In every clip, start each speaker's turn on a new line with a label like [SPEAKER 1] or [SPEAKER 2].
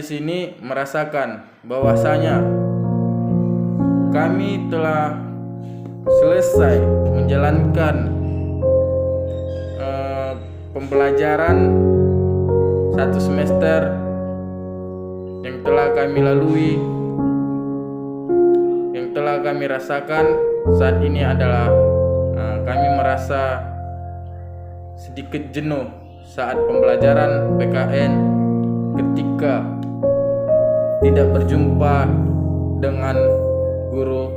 [SPEAKER 1] di sini merasakan bahwasanya kami telah selesai menjalankan pembelajaran 1 semester yang telah kami lalui, yang telah kami rasakan saat ini adalah kami merasa sedikit jenuh saat pembelajaran PKN ketika tidak berjumpa dengan guru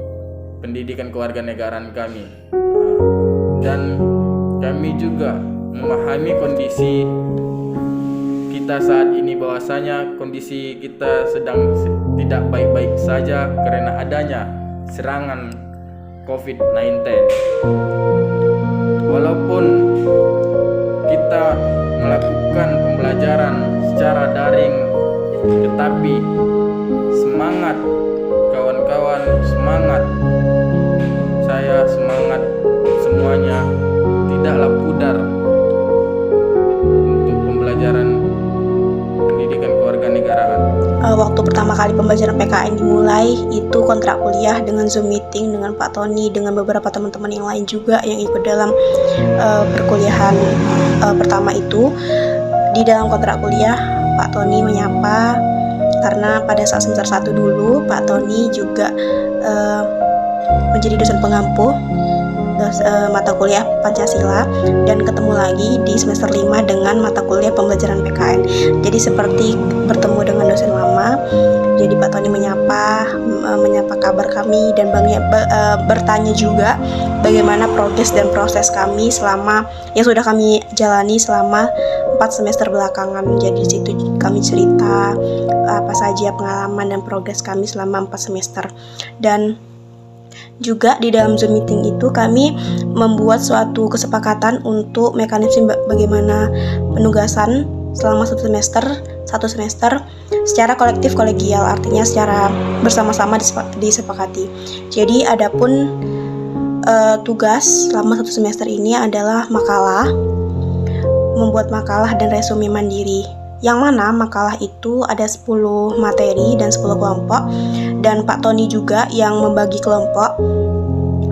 [SPEAKER 1] pendidikan kewarganegaraan kami, dan kami juga memahami kondisi kita saat ini bahwasanya kondisi kita sedang tidak baik-baik saja karena adanya serangan COVID-19. Walaupun kita melakukan pembelajaran secara daring, tetapi semangat kawan-kawan, semangat saya, semangat semuanya tidaklah pudar untuk pembelajaran pendidikan kewarganegaraan.
[SPEAKER 2] Waktu pertama kali pembelajaran PKN dimulai itu kontrak kuliah dengan Zoom meeting dengan Pak Tony, dengan beberapa teman-teman yang lain juga yang ikut dalam perkuliahan pertama itu. Di dalam kontrak kuliah Pak Tony menyapa, karena pada saat semester 1 dulu Pak Tony juga menjadi dosen pengampu mata kuliah Pancasila, dan ketemu lagi di semester 5 dengan mata kuliah pembelajaran PKN. Jadi seperti bertemu dengan dosen lama. Jadi Pak Tony menyapa kabar kami dan bertanya juga bagaimana progres dan proses kami selama yang sudah kami jalani selama 4 semester belakangan. Jadi di situ kami cerita apa saja pengalaman dan progres kami selama 4 semester. Dan juga di dalam Zoom meeting itu kami membuat suatu kesepakatan untuk mekanisme bagaimana penugasan selama satu semester secara kolektif kolegial, artinya secara bersama-sama disepakati. Jadi adapun tugas selama 1 semester ini adalah makalah, membuat makalah dan resume mandiri, yang mana makalah itu ada 10 materi dan 10 kelompok, dan Pak Tony juga yang membagi kelompok.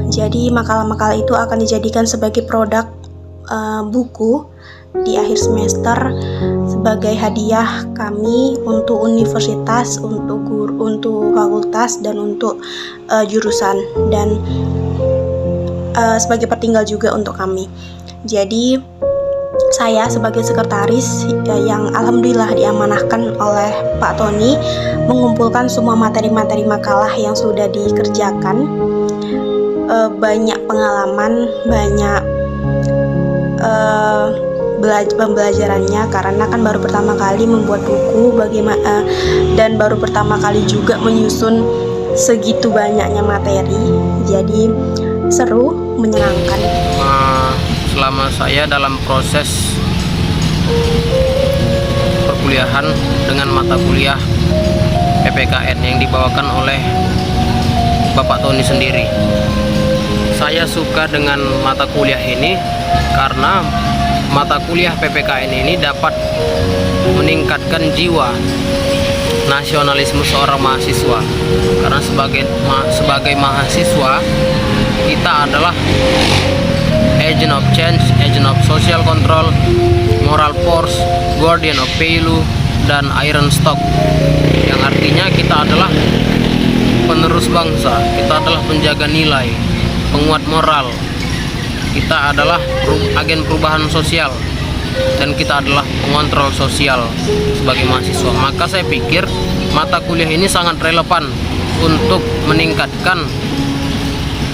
[SPEAKER 2] Jadi makalah-makalah itu akan dijadikan sebagai produk buku di akhir semester sebagai hadiah kami untuk universitas, untuk guru, untuk fakultas, dan untuk jurusan, dan sebagai pertinggal juga untuk kami. Jadi saya sebagai sekretaris yang alhamdulillah diamanahkan oleh Pak Tony mengumpulkan semua materi-materi makalah yang sudah dikerjakan. Banyak pengalaman, banyak pembelajarannya, karena kan baru pertama kali membuat buku dan baru pertama kali juga menyusun segitu banyaknya materi. Jadi seru, menyenangkan.
[SPEAKER 3] Selama saya dalam proses perkuliahan dengan mata kuliah PPKN yang dibawakan oleh Bapak Tony sendiri, saya suka dengan mata kuliah ini karena mata kuliah PPKN ini dapat meningkatkan jiwa nasionalisme seorang mahasiswa. Karena sebagai mahasiswa kita adalah agent of change, agent of social control, moral force, guardian of value, dan iron stock, yang artinya kita adalah penerus bangsa, kita adalah penjaga nilai, penguat moral, kita adalah agen perubahan sosial, dan kita adalah pengontrol sosial sebagai mahasiswa. Maka saya pikir mata kuliah ini sangat relevan untuk meningkatkan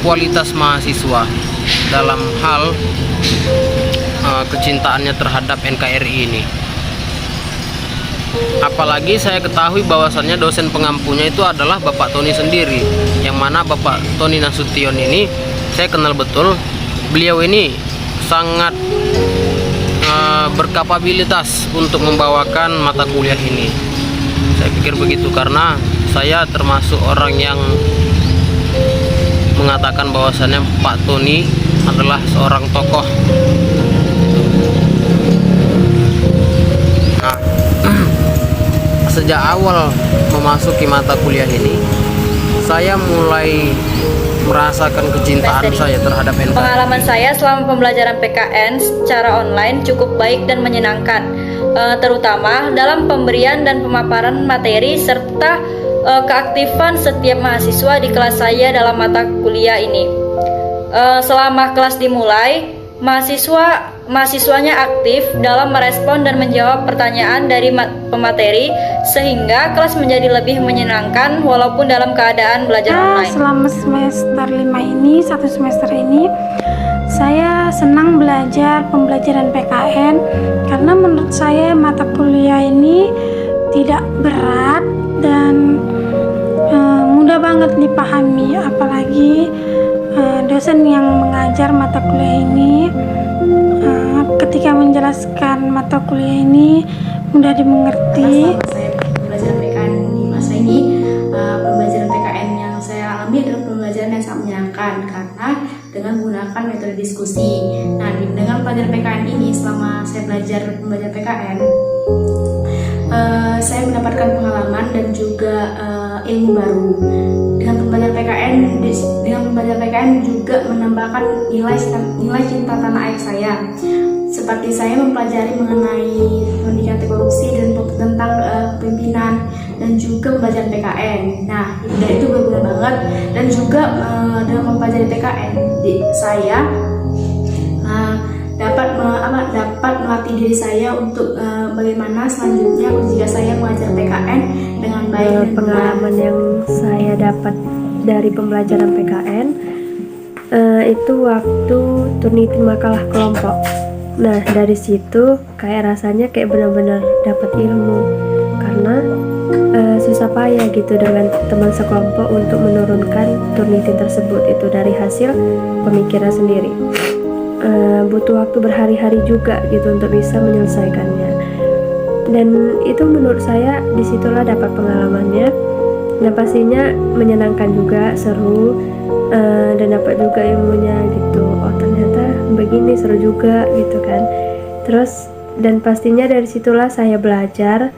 [SPEAKER 3] kualitas mahasiswa dalam hal kecintaannya terhadap NKRI ini. Apalagi saya ketahui bahwasannya dosen pengampunya itu adalah Bapak Tony sendiri, yang mana Bapak Tony Nasution ini saya kenal betul. Beliau ini sangat berkapabilitas untuk membawakan mata kuliah ini. Saya pikir begitu, karena saya termasuk orang yang mengatakan bahwasannya Pak Tony adalah seorang tokoh. Nah, sejak awal memasuki mata kuliah ini, saya mulai merasakan kecintaan saya terhadap NKRI.
[SPEAKER 4] Pengalaman saya selama pembelajaran PKN secara online cukup baik dan menyenangkan, terutama dalam pemberian dan pemaparan materi serta keaktifan setiap mahasiswa di kelas saya dalam mata kuliah ini. Selama kelas dimulai, mahasiswanya aktif dalam merespon dan menjawab pertanyaan dari pemateri sehingga kelas menjadi lebih menyenangkan walaupun dalam keadaan belajar online.
[SPEAKER 5] Selama semester 5 ini, satu semester ini saya senang belajar pembelajaran PKN karena menurut saya mata kuliah ini tidak berat dan mudah banget dipahami, apalagi dosen yang mengajar mata kuliah ini ketika menjelaskan mata kuliah ini mudah dimengerti.
[SPEAKER 6] Selama saya pembelajaran PKN di masa ini, pembelajaran PKN yang saya alami adalah pembelajaran yang sangat menyenangkan karena dengan menggunakan metode diskusi. Nah, dengan pelajaran PKN ini, selama saya belajar pembelajaran PKN, saya mendapatkan pengalaman dan juga ilmu baru. Dengan pembelajaran PKN juga menambahkan nilai cinta tanah air saya. Seperti saya mempelajari mengenai pendidikan anti korupsi dan tentang pimpinan dan juga pembelajaran PKN. Nah, itu berguna banget. Dan juga dengan mempelajari PKN, saya dapat melatih diri saya untuk bagaimana selanjutnya jika saya mengajar PKN dengan baik dan
[SPEAKER 7] pengalaman yang saya dapat dari pembelajaran PKN itu waktu turnitin makalah kelompok. Nah, dari situ kayak rasanya kayak benar-benar dapat ilmu karena susah payah gitu dengan teman sekelompok untuk menurunkan turnitin tersebut itu dari hasil pemikiran sendiri. Butuh waktu berhari-hari juga gitu untuk bisa menyelesaikannya, dan itu menurut saya disitulah dapat pengalamannya dan pastinya menyenangkan juga, seru, dan dapat juga ilmunya gitu. Oh, ternyata begini, seru juga gitu kan. Terus dan pastinya dari situlah saya belajar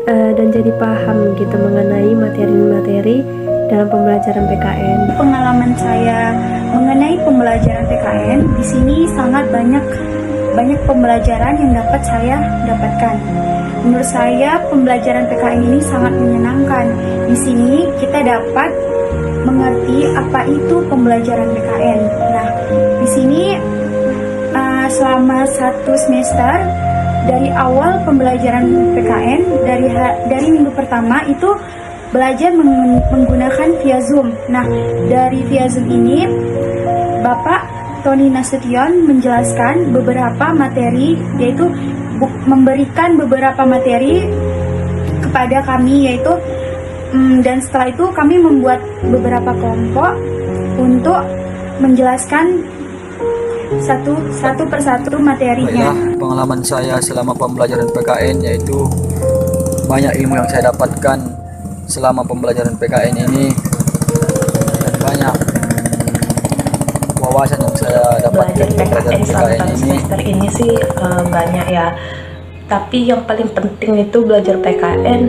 [SPEAKER 7] dan jadi paham gitu mengenai materi-materi dalam pembelajaran PKN.
[SPEAKER 8] Pengalaman saya mengenai pembelajaran PKN di sini sangat banyak pembelajaran yang dapat saya dapatkan. Menurut saya pembelajaran PKN ini sangat menyenangkan. Di sini kita dapat mengerti apa itu pembelajaran PKN. Nah, di sini selama satu semester dari awal pembelajaran PKN dari minggu pertama itu belajar menggunakan via Zoom. Nah, dari via Zoom ini Bapak Tony Nasution menjelaskan beberapa materi, yaitu memberikan beberapa materi kepada kami, yaitu dan setelah itu kami membuat beberapa kelompok untuk menjelaskan satu persatu materinya.
[SPEAKER 9] Baiklah, pengalaman saya selama pembelajaran PKN yaitu banyak ilmu yang saya dapatkan selama pembelajaran PKN ini dan banyak wawasan yang saya dapatkan
[SPEAKER 10] belajar PKN selama
[SPEAKER 9] ini.
[SPEAKER 10] semester ini sih banyak ya, tapi yang paling penting itu belajar PKN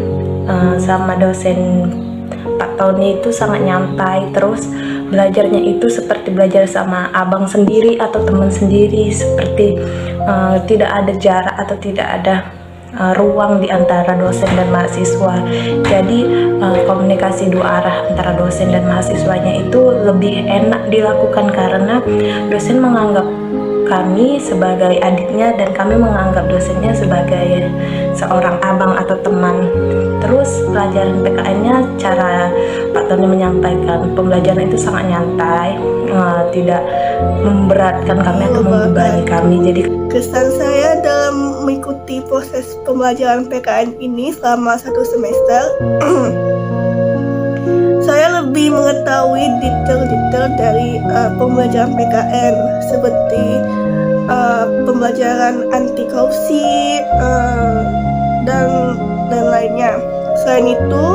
[SPEAKER 10] sama dosen Pak Tony itu sangat nyantai, terus belajarnya itu seperti belajar sama abang sendiri atau teman sendiri, seperti tidak ada jarak atau tidak ada ruang di antara dosen dan mahasiswa. Jadi komunikasi dua arah antara dosen dan mahasiswanya itu lebih enak dilakukan karena dosen menganggap kami sebagai adiknya dan kami menganggap dosennya sebagai seorang abang atau teman. Terus pelajaran PKN-nya, cara Pak Tony menyampaikan pembelajaran itu sangat nyantai, tidak memberatkan kami atau membebani kami. Jadi
[SPEAKER 11] kesan saya dalam mengikuti proses pembelajaran PKN ini selama satu semester, saya lebih mengetahui detail-detail dari pembelajaran PKN seperti pembelajaran anti korupsi dan lainnya. Selain itu,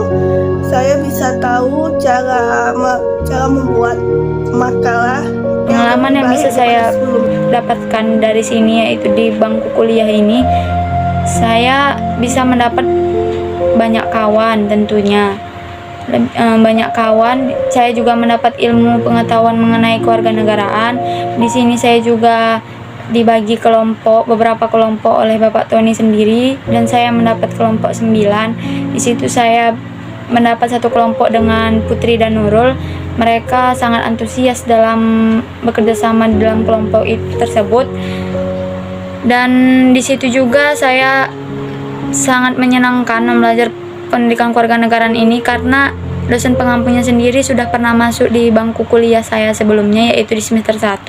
[SPEAKER 11] saya bisa tahu cara membuat makalah.
[SPEAKER 4] Pengalaman yang bisa saya dapatkan dari sini, yaitu di bangku kuliah ini, saya bisa mendapat banyak kawan tentunya. Banyak kawan, saya juga mendapat ilmu pengetahuan mengenai kewarganegaraan. Di sini saya juga dibagi kelompok, beberapa kelompok oleh Bapak Tony sendiri, dan saya mendapat kelompok 9. Di situ saya mendapat satu kelompok dengan Putri dan Nurul. Mereka sangat antusias dalam bekerja sama dalam kelompok tersebut. Dan di situ juga saya sangat menyenangkan belajar pendidikan kewarganegaraan ini karena dosen pengampunya sendiri sudah pernah masuk di bangku kuliah saya sebelumnya, yaitu di semester 1,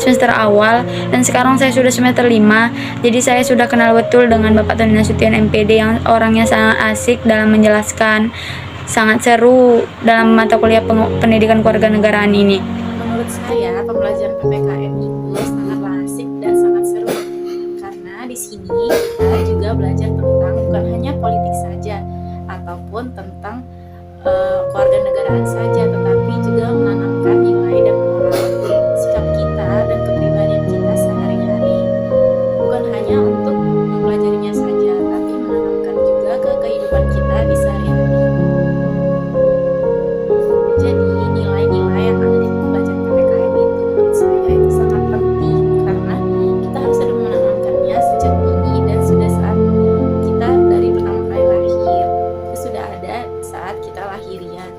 [SPEAKER 4] semester awal, dan sekarang saya sudah semester 5. Jadi saya sudah kenal betul dengan Bapak Tony Nasution MPD yang orangnya sangat asik dalam menjelaskan, sangat seru dalam mata kuliah pendidikan kewarganegaraan ini.
[SPEAKER 6] Menurut saya pembelajaran PPKN itu sangatlah asik dan sangat seru karena di sini kita juga belajar tentang bukan hanya politik saja ataupun tentang kewarganegaraan saja, tetapi juga menanamkan nilai dan moral sikap kita dan kepribadian kita sehari-hari. Bukan hanya untuk mempelajarinya saja, tapi menanamkan juga ke kehidupan kita di sehari-hari. Jadi nilai-nilai yang ada di pembelajaran PPKN itu menurut saya itu sangat penting karena kita harus ada menanamkannya sejak dini dan sudah saat kita dari pertama kali lahir itu sudah ada saat kita lahiriah,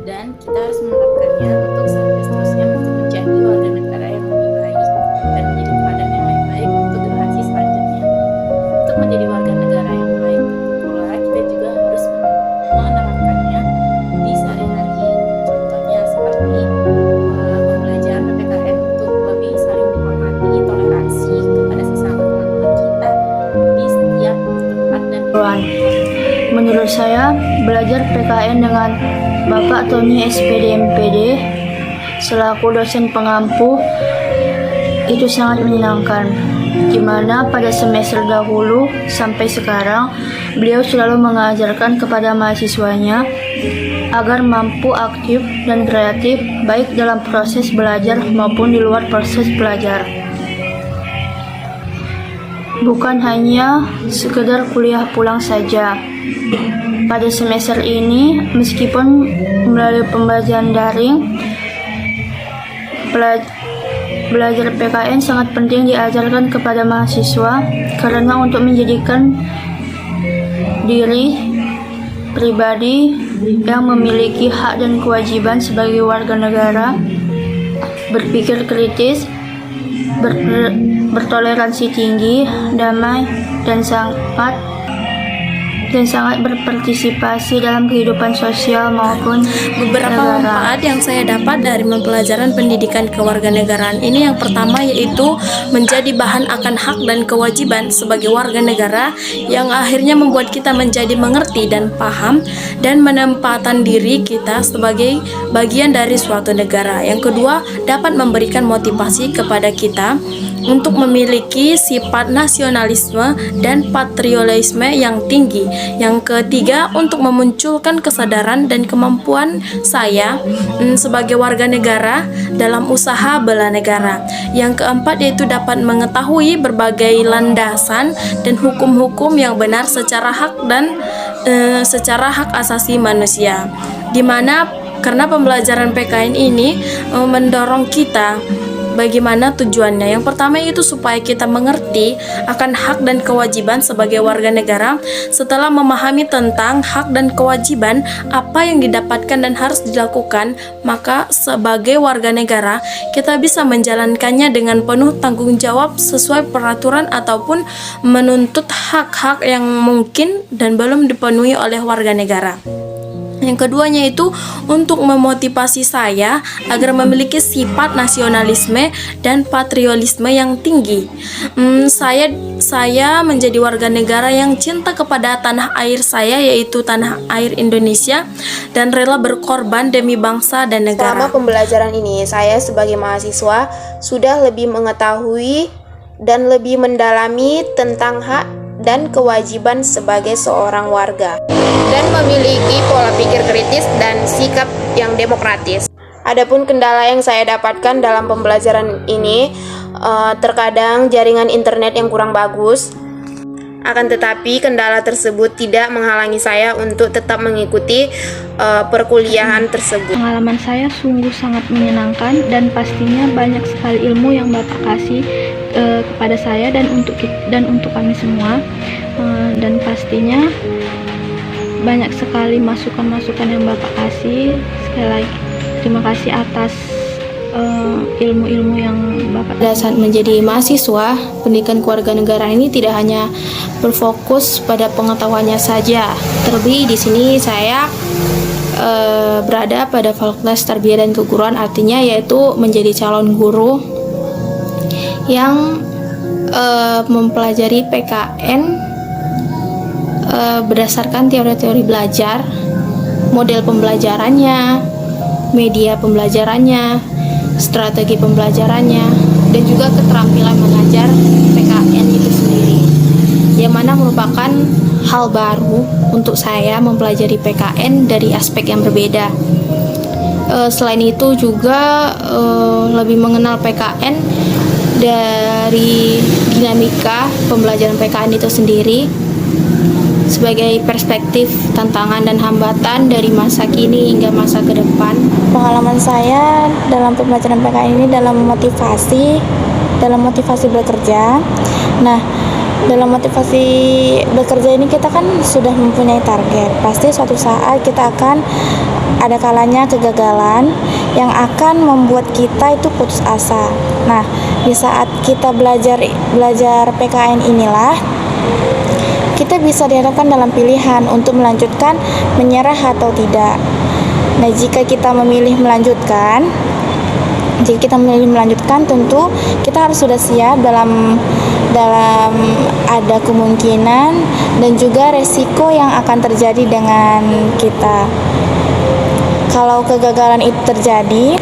[SPEAKER 6] dan kita harus menerapkannya untuk sampai seterusnya untuk menjadi warga negara yang lebih baik dan menjadi teladan yang lebih baik untuk generasi selanjutnya. Untuk menjadi warga negara yang baik pula kita juga harus menerapkannya di sehari-hari. Contohnya seperti pembelajaran PPKN untuk lebih saling menghormati, toleransi kepada sesama teman-teman kita di setiap tempat dan
[SPEAKER 8] Menurut saya, belajar PKN dengan Bapak Tony SPD MPD selaku dosen pengampu itu sangat menyenangkan, di mana pada semester dahulu sampai sekarang beliau selalu mengajarkan kepada mahasiswanya agar mampu aktif dan kreatif baik dalam proses belajar maupun di luar proses belajar. Bukan hanya sekedar kuliah pulang saja. Pada semester ini, meskipun melalui pembelajaran daring, belajar PKN sangat penting diajarkan kepada mahasiswa karena untuk menjadikan diri pribadi yang memiliki hak dan kewajiban sebagai warga negara, berpikir kritis, bertoleransi tinggi, damai, dan sangat berpartisipasi dalam kehidupan sosial maupun
[SPEAKER 12] beberapa manfaat yang saya dapat dari pembelajaran pendidikan kewarganegaraan ini, yang pertama yaitu menjadi bahan akan hak dan kewajiban sebagai warga negara yang akhirnya membuat kita menjadi mengerti dan paham dan menempatkan diri kita sebagai bagian dari suatu negara. Yang kedua, dapat memberikan motivasi kepada kita untuk memiliki sifat nasionalisme dan patriotisme yang tinggi. Yang ketiga, untuk memunculkan kesadaran dan kemampuan saya sebagai warga negara dalam usaha bela negara. Yang keempat yaitu dapat mengetahui berbagai landasan dan hukum-hukum yang benar secara hak dan secara hak asasi manusia. Dimana karena pembelajaran PKN ini mendorong kita bagaimana tujuannya. Yang pertama itu supaya kita mengerti akan hak dan kewajiban sebagai warga negara. Setelah memahami tentang hak dan kewajiban apa yang didapatkan dan harus dilakukan, maka sebagai warga negara kita bisa menjalankannya dengan penuh tanggung jawab sesuai peraturan ataupun menuntut hak-hak yang mungkin dan belum dipenuhi oleh warga negara. Yang keduanya itu untuk memotivasi saya agar memiliki sifat nasionalisme dan patriotisme yang tinggi. Saya menjadi warga negara yang cinta kepada tanah air saya, yaitu tanah air Indonesia, dan rela berkorban demi bangsa dan negara.
[SPEAKER 2] Selama pembelajaran ini, saya sebagai mahasiswa sudah lebih mengetahui dan lebih mendalami tentang hak dan kewajiban sebagai seorang warga, dan memiliki pola pikir kritis dan sikap yang demokratis. Adapun kendala yang saya dapatkan dalam pembelajaran ini, terkadang jaringan internet yang kurang bagus,
[SPEAKER 13] Akan tetapi kendala tersebut tidak menghalangi saya untuk tetap mengikuti perkuliahan tersebut.
[SPEAKER 5] Pengalaman saya sungguh sangat menyenangkan dan pastinya banyak sekali ilmu yang Bapak kasih kepada saya dan untuk kami semua. Dan pastinya banyak sekali masukan-masukan yang Bapak kasih. Sekali lagi terima kasih atas ilmu-ilmu yang Bapak.
[SPEAKER 12] Pada saat menjadi mahasiswa, pendidikan kewarganegaraan ini tidak hanya berfokus pada pengetahuannya saja. Terlebih di sini saya berada pada Fakultas Tarbiyah dan Keguruan, artinya yaitu menjadi calon guru yang mempelajari PKN berdasarkan teori-teori belajar, model pembelajarannya, media pembelajarannya, strategi pembelajarannya, dan juga keterampilan mengajar PKN itu sendiri, yang mana merupakan hal baru untuk saya mempelajari PKN dari aspek yang berbeda. Selain itu juga lebih mengenal PKN dari dinamika pembelajaran PKN itu sendiri sebagai perspektif, tantangan, dan hambatan dari masa kini hingga masa ke depan.
[SPEAKER 2] Pengalaman saya dalam pembelajaran PKN ini dalam motivasi bekerja. Nah, dalam motivasi bekerja ini kita kan sudah mempunyai target. Pasti suatu saat kita akan ada kalanya kegagalan yang akan membuat kita itu putus asa. Nah, di saat kita belajar PKN inilah kita bisa dihadapkan dalam pilihan untuk melanjutkan, menyerah atau tidak. Nah, jika kita memilih melanjutkan, tentu kita harus sudah siap dalam ada kemungkinan dan juga resiko yang akan terjadi dengan kita. Kalau kegagalan itu terjadi,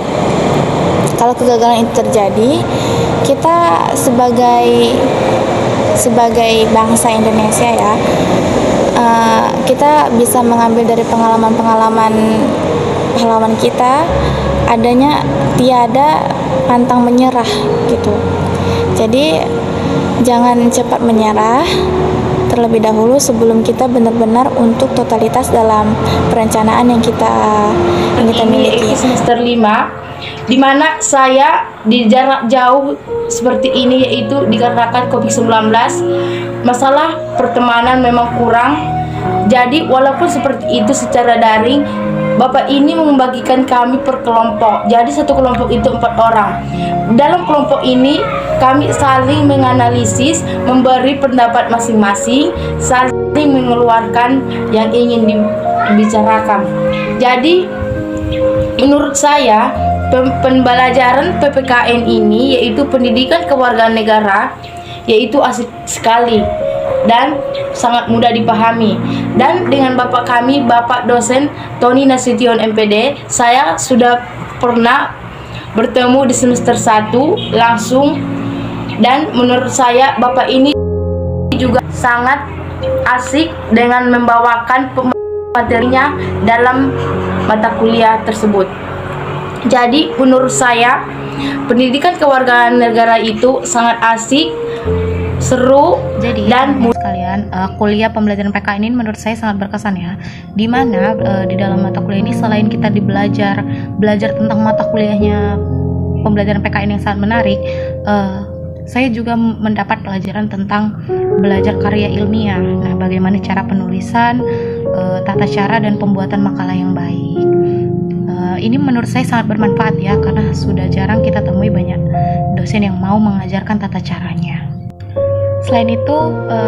[SPEAKER 2] kita sebagai bangsa Indonesia ya, kita bisa mengambil dari pengalaman kita adanya tiada pantang menyerah gitu. Jadi jangan cepat menyerah terlebih dahulu sebelum kita benar-benar untuk totalitas dalam perencanaan yang kita miliki.
[SPEAKER 10] Semester 5, di mana saya di jarak jauh seperti ini, yaitu dikarenakan COVID-19, masalah pertemanan memang kurang. Jadi walaupun seperti itu secara daring, Bapak ini membagikan kami per kelompok. Jadi satu kelompok itu 4 orang. Dalam kelompok ini kami saling menganalisis, memberi pendapat masing-masing, saling mengeluarkan yang ingin dibicarakan. Jadi menurut saya pembelajaran PPKN ini, yaitu pendidikan kewarganegaraan, yaitu asik sekali dan sangat mudah dipahami. Dan dengan Bapak kami, Bapak dosen Tony Nasution MPD, saya sudah pernah bertemu di semester 1 langsung, dan menurut saya Bapak ini juga sangat asik dengan membawakan materinya dalam mata kuliah tersebut. Jadi menurut saya pendidikan kewarganegaraan itu sangat asik, seru.
[SPEAKER 14] Jadi dan sekalian, kuliah pembelajaran PKN ini menurut saya sangat berkesan ya. Dimana di dalam mata kuliah ini selain kita belajar tentang mata kuliahnya pembelajaran PKN yang sangat menarik, saya juga mendapat pelajaran tentang belajar karya ilmiah. Nah, bagaimana cara penulisan, tata cara dan pembuatan makalah yang baik. Ini menurut saya sangat bermanfaat ya, karena sudah jarang kita temui banyak dosen yang mau mengajarkan tata caranya. Selain itu,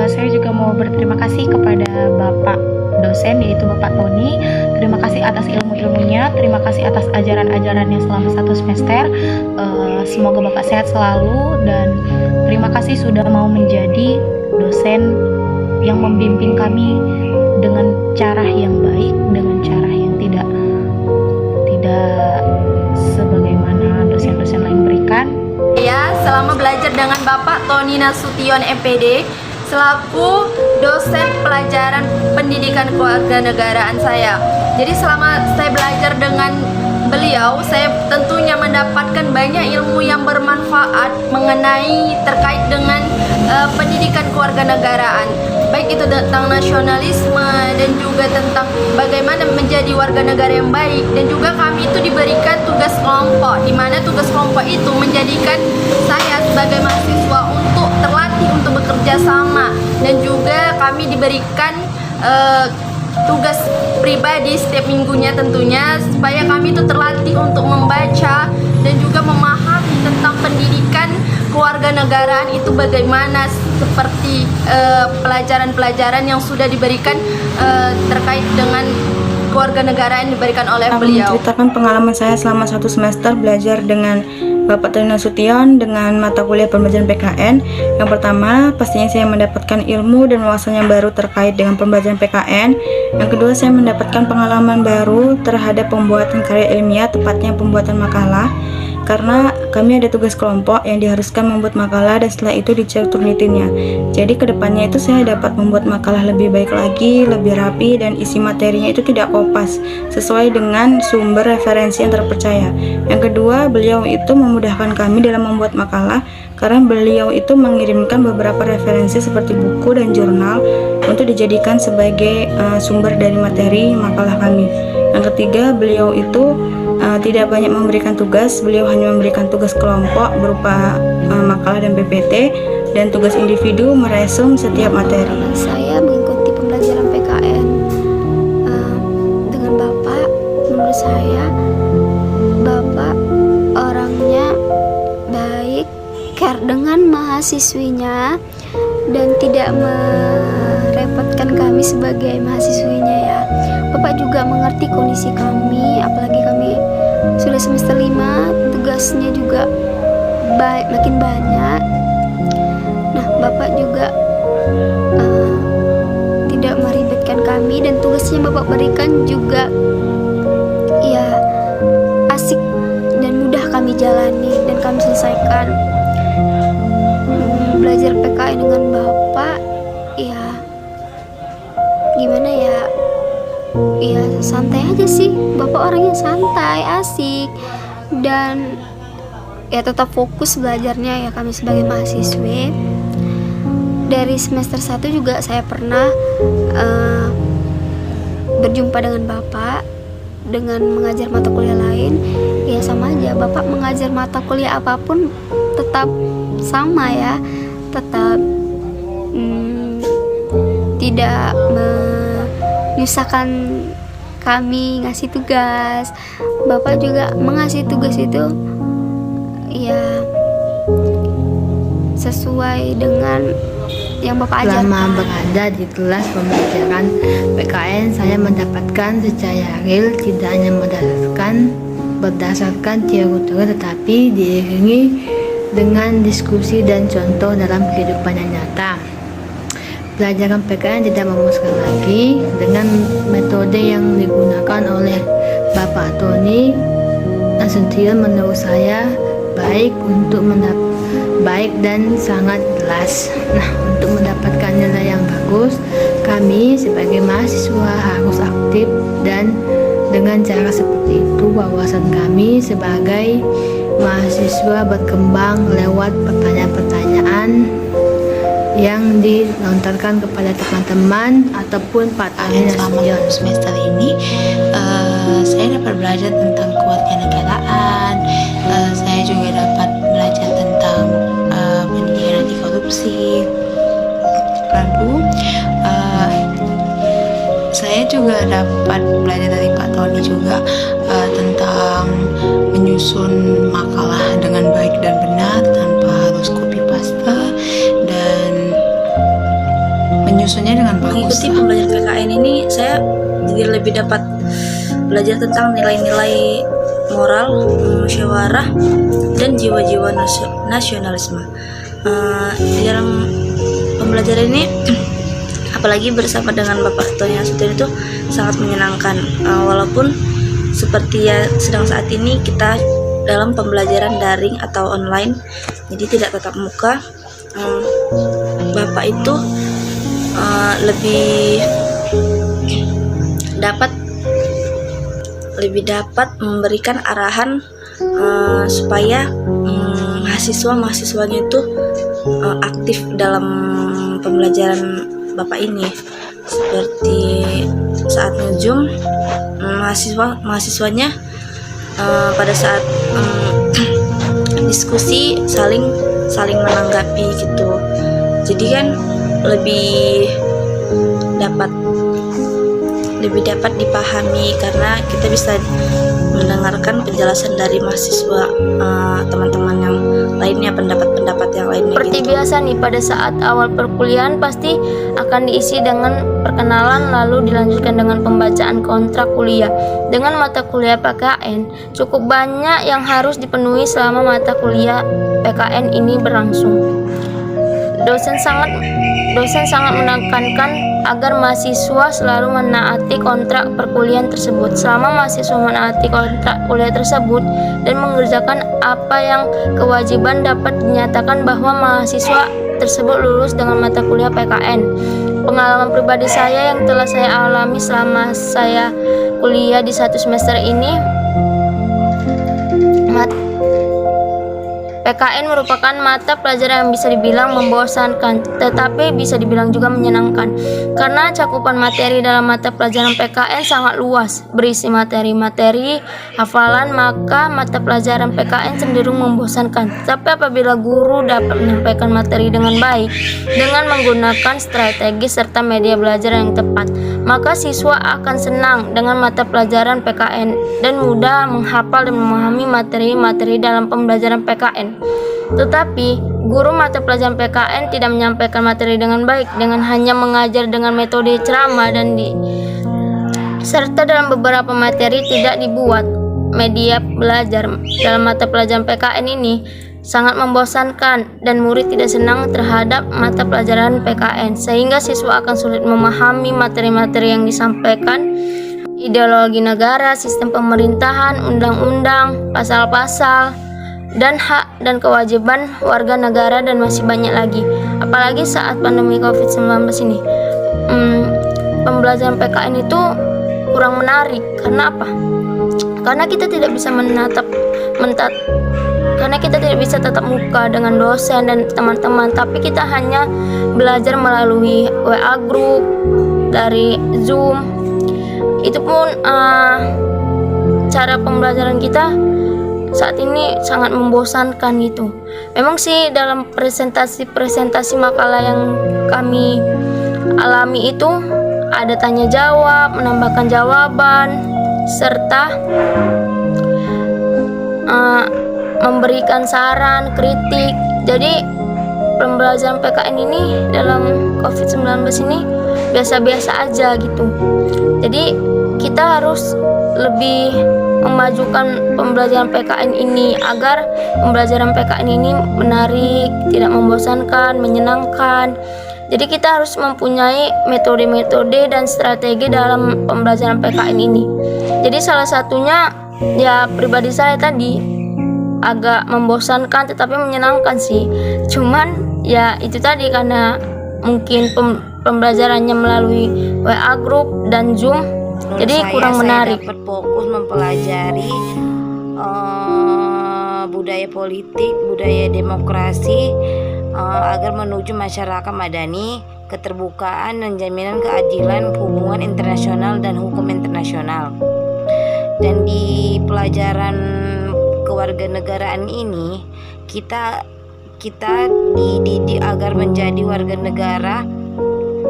[SPEAKER 14] saya juga mau berterima kasih kepada Bapak dosen, yaitu Bapak Tony. Terima kasih atas ilmu-ilmunya, terima kasih atas ajaran-ajarannya selama 1 semester. Semoga Bapak sehat selalu, dan terima kasih sudah mau menjadi dosen yang membimbing kami dengan cara yang baik, dengan cara yang tidak sebagaimana dosen-dosen lain berikan.
[SPEAKER 4] Ya, selama belajar dengan Bapak Tony Nasution MPD selaku dosen pelajaran pendidikan kewarganegaraan saya. Jadi selama saya belajar dengan beliau, saya tentunya mendapatkan banyak ilmu yang bermanfaat mengenai terkait dengan pendidikan kewarganegaraan, baik itu tentang nasionalisme dan juga tentang bagaimana menjadi warga negara yang baik. Dan juga kami itu diberikan tugas kelompok, di mana tugas kelompok itu menjadikan saya sebagai mahasiswa untuk terlatih untuk bekerja sama, dan juga kami diberikan tugas pribadi setiap minggunya tentunya, supaya kami itu terlatih untuk membaca dan juga memahami tentang pendidikan kewarganegaraan itu bagaimana, seperti pelajaran-pelajaran yang sudah diberikan terkait dengan kewarganegaraan diberikan oleh beliau.
[SPEAKER 2] Menceritakan pengalaman saya selama 1 semester belajar dengan Bapak Tony Nasution dengan mata kuliah pembelajaran PKN. Yang pertama, pastinya saya mendapatkan ilmu dan wawasan yang baru terkait dengan pembelajaran PKN. Yang kedua, saya mendapatkan pengalaman baru terhadap pembuatan karya ilmiah, tepatnya pembuatan makalah. Karena kami ada tugas kelompok yang diharuskan membuat makalah dan setelah itu dicek Turnitinnya. Jadi kedepannya itu saya dapat membuat makalah lebih baik lagi, lebih rapi, dan isi materinya itu tidak kopas, sesuai dengan sumber referensi yang terpercaya. Yang kedua, beliau itu memudahkan kami dalam membuat makalah karena beliau itu mengirimkan beberapa referensi seperti buku dan jurnal untuk dijadikan sebagai sumber dari materi makalah kami. Yang ketiga, beliau itu tidak banyak memberikan tugas, beliau hanya memberikan tugas kelompok berupa makalah dan PPT, dan tugas individu meresum setiap materi.
[SPEAKER 15] Saya mengikuti pembelajaran PKN dengan Bapak. Menurut saya Bapak orangnya baik, care dengan mahasiswinya, dan tidak merepotkan kami sebagai mahasiswinya ya. Bapak juga mengerti kondisi kami, apalagi kami sudah semester 5, tugasnya juga makin banyak. Nah, Bapak juga tidak meribetkan kami, dan tugasnya Bapak berikan juga ya asik dan mudah kami jalani dan kami selesaikan. Belajar PKN dengan Bapak ya gimana ya, ya santai aja sih. Bapak orangnya santai, asik, dan ya tetap fokus belajarnya ya kami sebagai mahasiswi. Dari semester 1 juga saya pernah berjumpa dengan Bapak dengan mengajar mata kuliah lain. Ya sama aja, Bapak mengajar mata kuliah apapun tetap sama ya, tetap tidak menyusahkan kami ngasih tugas. Bapak juga mengasih tugas itu ya sesuai dengan yang Bapak ajarkan.
[SPEAKER 16] Selama berada di kelas pembelajaran PKN, saya mendapatkan secara real, tidak hanya berdasarkan teori, tetapi diiringi dengan diskusi dan contoh dalam kehidupan yang nyata. Pelajaran PKN tidak memuaskan lagi dengan metode yang digunakan oleh Bapak Tony Nasution. Menurut saya baik dan sangat jelas. Nah, untuk mendapatkan nilai yang bagus, kami sebagai mahasiswa harus aktif, dan dengan cara seperti itu wawasan kami sebagai mahasiswa berkembang lewat pertanyaan-pertanyaan yang dilontarkan kepada teman-teman ataupun Pak Tony Nasution.
[SPEAKER 2] Semester ini saya dapat belajar tentang kewarganegaraan, saya juga dapat belajar tentang pendidikan anti korupsi, lalu saya juga dapat belajar dari Pak Tony juga tentang menyusun makalah dengan baik dan benar tanpa harus copy paste, dan menyusunnya dengan bagus.
[SPEAKER 17] Mengikuti pembelajaran PKN ini saya jadi lebih dapat belajar tentang nilai-nilai moral, musyawarah, dan jiwa-jiwa nasionalisme. Di dalam pembelajaran ini apalagi bersama dengan Bapak Tony Nasution itu sangat menyenangkan, walaupun seperti ya sedang saat ini kita dalam pembelajaran daring atau online, jadi tidak tatap muka. Bapak itu lebih dapat
[SPEAKER 2] lebih dapat memberikan arahan supaya mahasiswanya itu aktif dalam pembelajaran Bapak ini. Seperti saat nujum, mahasiswanya pada saat diskusi saling menanggapi gitu. Jadi kan lebih dapat dipahami karena kita bisa mendengarkan penjelasan dari mahasiswa, teman-teman yang lainnya, pendapat-pendapat yang lainnya.
[SPEAKER 15] Seperti biasa nih, pada saat awal perkuliahan pasti akan diisi dengan perkenalan, lalu dilanjutkan dengan pembacaan kontrak kuliah. Dengan mata kuliah PKN cukup banyak yang harus dipenuhi selama mata kuliah PKN ini berlangsung. Dosen sangat menekankan agar mahasiswa selalu menaati kontrak perkuliahan tersebut. Selama mahasiswa menaati kontrak kuliah tersebut dan mengerjakan apa yang kewajiban, dapat dinyatakan bahwa mahasiswa tersebut lulus dengan mata kuliah PKN. Pengalaman pribadi saya yang telah saya alami selama saya kuliah di 1 semester ini, PKN merupakan mata pelajaran yang bisa dibilang membosankan, tetapi bisa dibilang juga menyenangkan. Karena cakupan materi dalam mata pelajaran PKN sangat luas, berisi materi-materi hafalan, maka mata pelajaran PKN cenderung membosankan. Tapi apabila guru dapat menyampaikan materi dengan baik, dengan menggunakan strategi serta media belajar yang tepat, maka siswa akan senang dengan mata pelajaran PKN dan mudah menghafal dan memahami materi-materi dalam pembelajaran PKN. Tetapi guru mata pelajaran PKN tidak menyampaikan materi dengan baik dengan hanya mengajar dengan metode ceramah serta dalam beberapa materi tidak dibuat media belajar dalam mata pelajaran PKN ini sangat membosankan dan murid tidak senang terhadap mata pelajaran PKN, sehingga siswa akan sulit memahami materi-materi yang disampaikan, ideologi negara, sistem pemerintahan, undang-undang, pasal-pasal, dan hak dan kewajiban warga negara, dan masih banyak lagi. Apalagi saat pandemi COVID-19 ini, pembelajaran PKN itu kurang menarik. Karena apa? Karena kita tidak bisa karena kita tidak bisa tatap muka dengan dosen dan teman-teman, tapi kita hanya belajar melalui WA group, dari Zoom. Itu pun cara pembelajaran kita saat ini sangat membosankan gitu. Memang sih dalam presentasi makalah yang kami alami itu ada tanya jawab, menambahkan jawaban, serta memberikan saran, kritik. Jadi pembelajaran PKN ini dalam COVID-19 ini biasa-biasa aja gitu. Jadi kita harus lebih memajukan pembelajaran PKN ini agar pembelajaran PKN ini menarik, tidak membosankan, menyenangkan. Jadi kita harus mempunyai metode-metode dan strategi dalam pembelajaran PKN ini. Jadi salah satunya ya pribadi saya tadi agak membosankan tetapi menyenangkan sih. Cuman ya itu tadi, karena mungkin pembelajarannya melalui WA group dan Zoom, jadi kurang menarik.
[SPEAKER 18] Saya dapat fokus mempelajari budaya politik, budaya demokrasi agar menuju masyarakat madani, keterbukaan dan jaminan keadilan, hubungan internasional dan hukum internasional. Dan di pelajaran kewarganegaraan ini kita dididik agar menjadi warga negara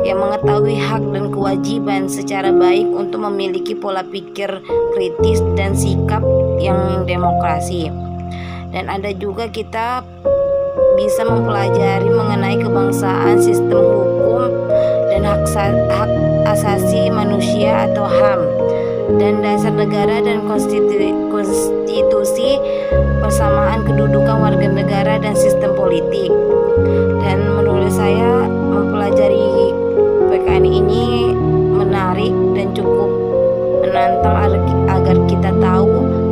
[SPEAKER 18] yang mengetahui hak dan kewajiban secara baik untuk memiliki pola pikir kritis dan sikap yang demokrasi. Dan ada juga kita bisa mempelajari mengenai kebangsaan, sistem hukum, dan hak asasi manusia atau HAM, dan dasar negara dan konstitusi, persamaan kedudukan warga negara dan sistem politik. Dan menurut saya mempelajari PKN ini menarik dan cukup menantang agar kita tahu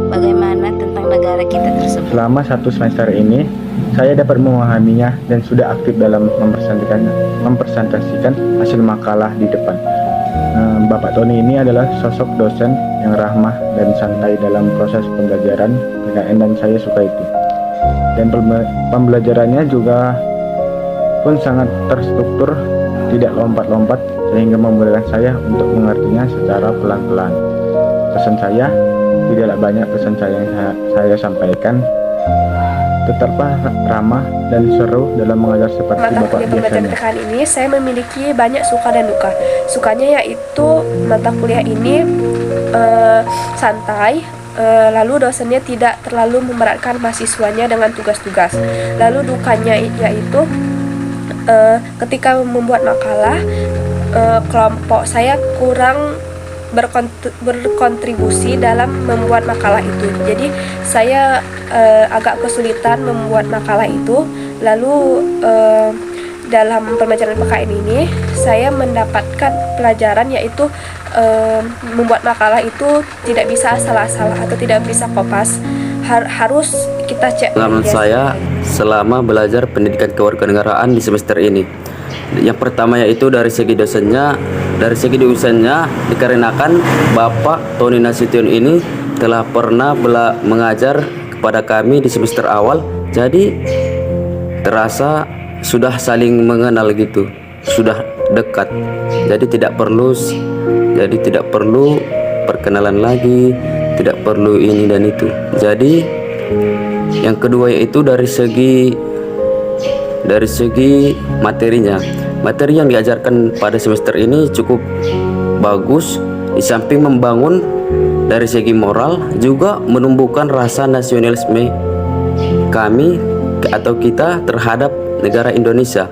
[SPEAKER 18] bagaimana tentang negara kita tersebut.
[SPEAKER 19] Selama 1 semester ini saya dapat memahaminya dan sudah aktif dalam mempresentasikan hasil makalah di depan. Bapak Tony ini adalah sosok dosen yang ramah dan santai dalam proses pembelajaran PKN dan saya suka itu. Dan pembelajarannya juga pun sangat terstruktur, tidak lompat-lompat sehingga memudahkan saya untuk mengertinya secara pelan-pelan. Pesan saya, tidaklah banyak pesan saya yang saya sampaikan, tetaplah ramah dan seru dalam mengajar seperti
[SPEAKER 7] Mata
[SPEAKER 19] Bapak
[SPEAKER 7] kuliah pembelajaran
[SPEAKER 19] biasanya.
[SPEAKER 7] PKN ini saya memiliki banyak suka dan duka. Sukanya yaitu mata kuliah ini santai, lalu dosennya tidak terlalu memberatkan mahasiswanya dengan tugas-tugas. Lalu dukanya yaitu ketika membuat makalah, kelompok saya kurang berkontribusi dalam membuat makalah itu. Jadi saya agak kesulitan membuat makalah itu. Lalu dalam pembelajaran PKN ini saya mendapatkan pelajaran yaitu membuat makalah itu tidak bisa salah-salah atau tidak bisa kopas. Harus kita cek.
[SPEAKER 20] Pengalaman saya selama belajar pendidikan kewarganegaraan di semester ini. Yang pertama yaitu dari segi dosennya, dikarenakan Bapak Tony Nasution ini telah pernah mengajar kepada kami di semester awal, jadi terasa sudah saling mengenal gitu, sudah dekat. Jadi tidak perlu perkenalan lagi, tidak perlu ini dan itu. Jadi yang kedua yaitu dari segi materinya. Materi yang diajarkan pada semester ini cukup bagus, di samping membangun dari segi moral, juga menumbuhkan rasa nasionalisme kami atau kita terhadap negara Indonesia.